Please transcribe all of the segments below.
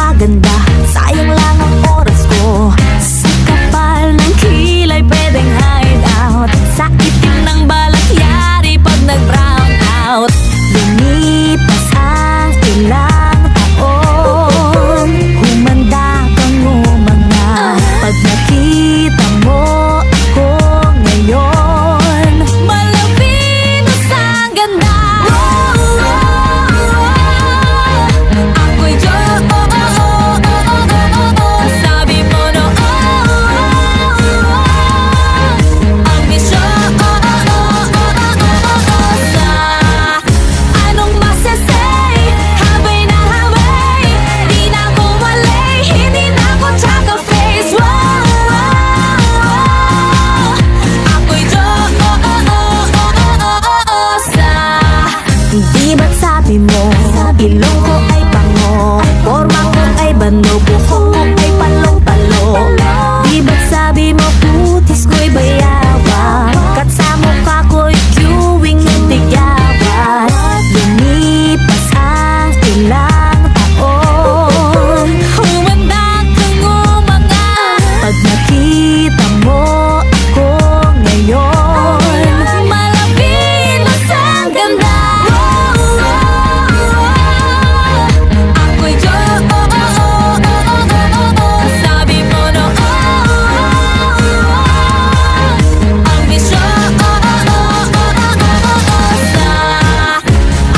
napakaganda. Sayang lang ang oras ko. Sa kapal ng kilay pwedeng hide out. Sa itim ng balat yari pag nag-brown out. Lumipas ang ilang taon, humanda kang umanga. Pag nakita mo ako ngayon, malapinos ang ganda. Ako'y sabi mo no. Ang misyon sa anong masasay. Habay na habay, di na ako malay, hindi na ako tsaka face. Ako'y di ba't sabi mo ilong ko ay pango, forma ko ay bando, buhok ko ay palong-palong. Di ba't sabi mo putis ko'y bayawak, kat sa mukha ko'y queuing ng tigawat. Lumipas ang ilang taon, humanda kang umanga. Pag nakita mo ako ngayon, malapinos ang ganda. Ako'y sabi mo no. Ang misyon sa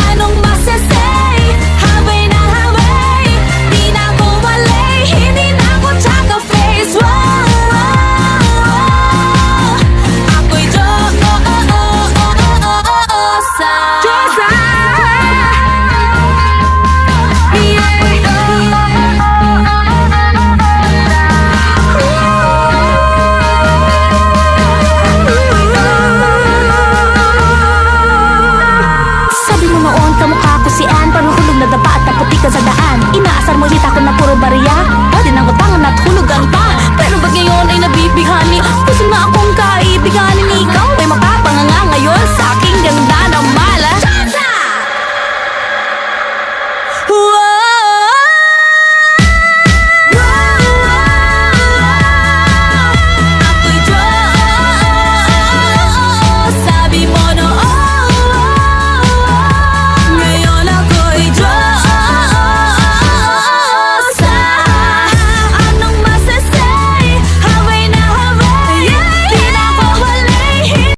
anong masasay. Habay na habay, di na ako malay, hindi na ako tsaka face. Ako'y sabi mo noon, kamukha ko si Ann, parang hulog na dapa at naputi ka sa daan. Inaasar mo hita ko na puro bariya, pwede nang utangan at hulugan pa. Pero ba't ngayon ay nabibighani?